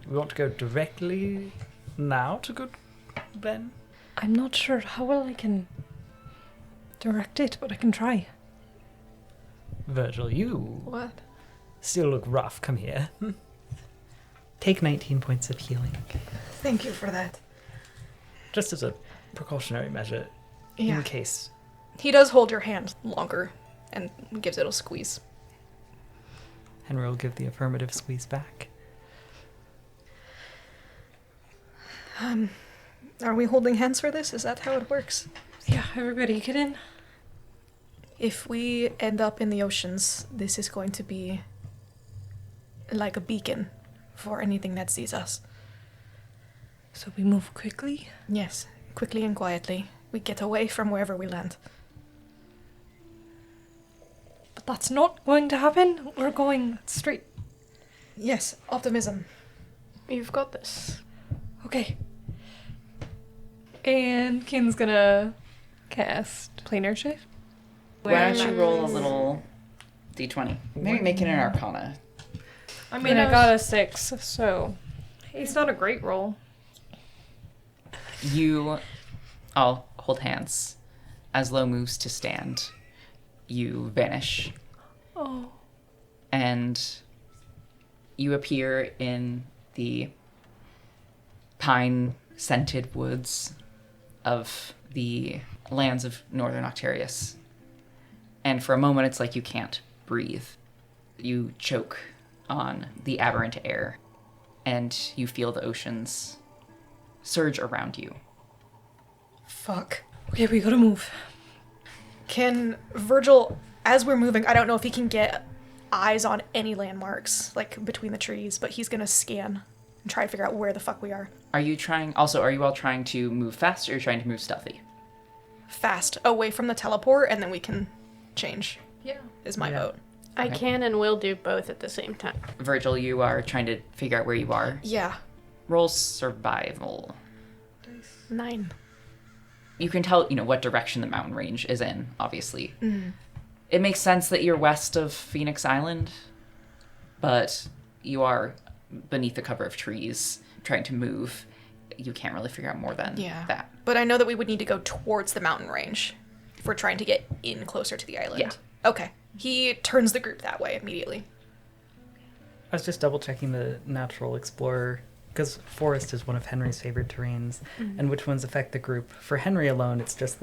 we want to go directly now to Good Ben? I'm not sure how well I can direct it, but I can try. Virgil, you What? still look rough. Come here. Take 19 points of healing. Thank you for that. Just as a precautionary measure, Yeah. in case. He does hold your hand longer and gives it a squeeze. Henry will give the affirmative squeeze back. Are we holding hands for this? Is that how it works? Yeah, everybody get in. If we end up in the oceans, this is going to be like a beacon for anything that sees us. So we move quickly. Yes, quickly and quietly. We get away from wherever we land. But that's not going to happen. We're going straight. Yes, optimism. You've got this. Okay. And Kin's gonna cast planar shift. Why don't you roll a little d20? Maybe make it an arcana. I mean, I got a 6, so it's not a great roll. You all hold hands. As Lo moves to stand, you vanish. Oh. And you appear in the pine-scented woods of the lands of northern Octarius. And for a moment, it's like you can't breathe. You choke on the aberrant air, and you feel the oceans surge around you. Fuck. Okay, we gotta move. Can Virgil, as we're moving, I don't know if he can get eyes on any landmarks, like between the trees, but he's gonna scan and try to figure out where the fuck we are. Are you all trying to move fast, or are you trying to move stealthy? Fast, away from the teleport, and then we can change, Yeah. is my Yeah. vote. I Okay. can and will do both at the same time. Virgil, you are trying to figure out where you are. Yeah. Roll survival. 9. You can tell, what direction the mountain range is in, obviously. It makes sense that you're west of Phoenix Island, but you are beneath the cover of trees, trying to move. You can't really figure out more than that. But I know that we would need to go towards the mountain range if we're trying to get in closer to the island. Yeah. Okay. He turns the group that way immediately. I was just double checking the natural explorer because forest is one of Henry's favorite terrains, and which ones affect the group. For Henry alone, it's just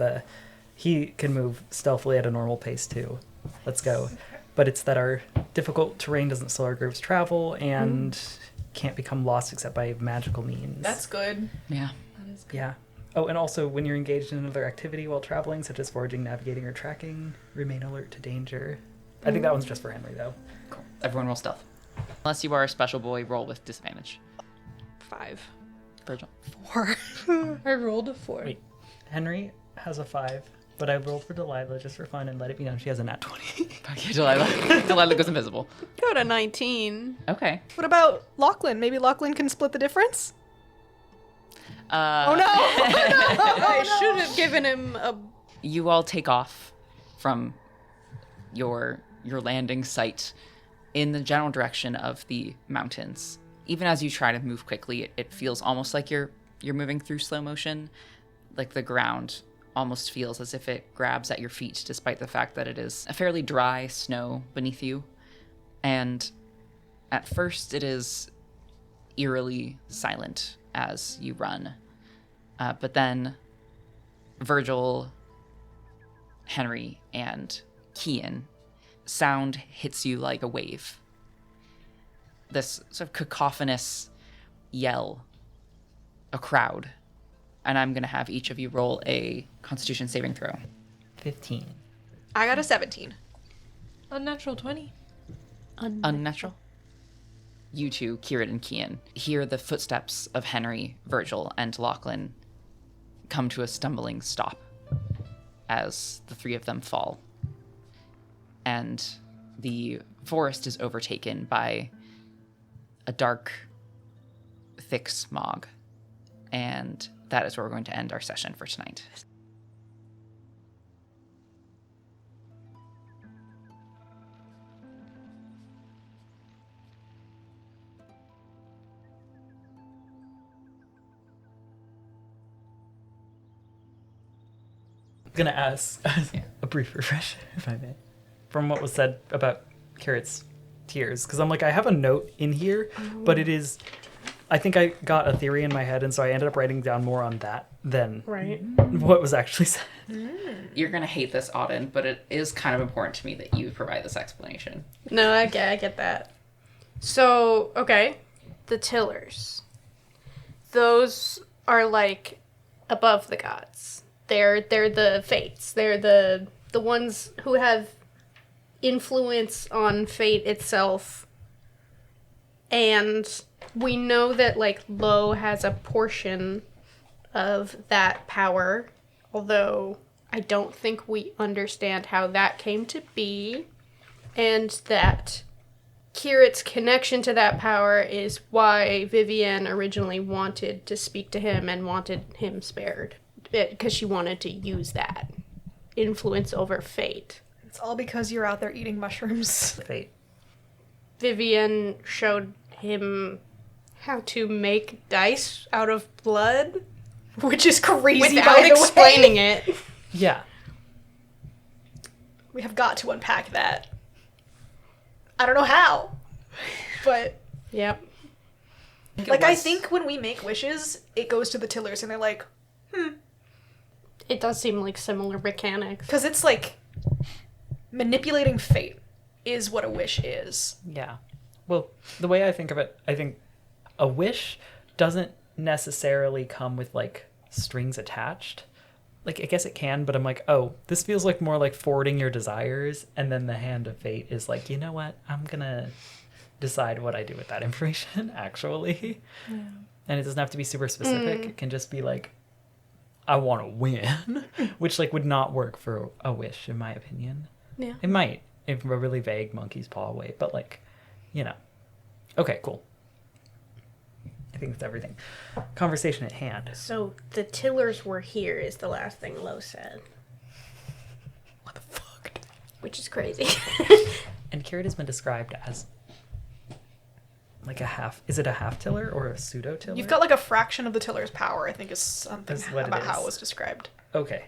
he can move stealthily at a normal pace too. Let's go. But it's that our difficult terrain doesn't slow our group's travel and can't become lost except by magical means. That's good. Yeah. Yeah. Oh, and also when you're engaged in another activity while traveling, such as foraging, navigating, or tracking, remain alert to danger. I think that one's just for Henry, though. Cool. Everyone roll stealth. Unless you are a special boy, roll with disadvantage. 5. Virgil. 4. I rolled a 4. Wait, Henry has a 5, but I rolled for Delilah just for fun and let it be known she has a nat 20. Okay, Delilah. Delilah goes invisible. Got a 19. Okay. What about Lachlan? Maybe Lachlan can split the difference? Oh no! I should have given him a. You all take off from your landing site in the general direction of the mountains. Even as you try to move quickly, it feels almost like you're moving through slow motion. Like the ground almost feels as if it grabs at your feet, despite the fact that it is a fairly dry snow beneath you. And at first, it is eerily silent as you run. But then Virgil, Henry, and Kian, sound hits you like a wave. This sort of cacophonous yell, a crowd. And I'm going to have each of you roll a Constitution saving throw. 15. I got a 17. Unnatural 20. Unnatural. You two, Kieran and Kian, hear the footsteps of Henry, Virgil, and Lachlan come to a stumbling stop as the three of them fall. And the forest is overtaken by a dark, thick smog And that is where we're going to end our session for tonight. I'm gonna ask a brief refresh, if I may, from what was said about Carrot's tears, because I'm like, I have a note in here, but it is, I think I got a theory in my head, and so I ended up writing down more on that than what was actually said. You're going to hate this, Auden, but it is kind of important to me that you provide this explanation. No, I get that. So, okay, the Tillers. Those are like above the gods. They're the fates. They're the ones who have influence on fate itself. And we know that like Lo has a portion of that power, although I don't think we understand how that came to be, and that Kirit's connection to that power is why Vivienne originally wanted to speak to him and wanted him spared, because she wanted to use that influence over fate. It's all because you're out there eating mushrooms. Fate. Vivienne showed him how to make dice out of blood Which is crazy, without by the explaining way. it. Yeah. We have got to unpack that. I don't know how, but Yep. I think when we make wishes, it goes to the Tillers, and they're like, It does seem like similar mechanics. because it's like manipulating fate is what a wish is. Yeah. Well, the way I think of it, I think a wish doesn't necessarily come with like strings attached. Like, I guess it can, but I'm like, oh, this feels like more like forwarding your desires, and then the hand of fate is like, you know what? I'm gonna decide what I do with that information, actually. Yeah. And it doesn't have to be super specific. It can just be like, I want to win, which like would not work for a wish, in my opinion. Yeah. It might, in a really vague monkey's paw way, but like, you know. Okay, cool. I think that's everything. Conversation at hand. So the Tillers were here is the last thing Lo said. What the fuck? Which is crazy. And Kirit has been described as like a half. Is it a half tiller or a pseudo tiller? You've got like a fraction of the Tiller's power, I think is something That's what it about how is. it was described. Okay.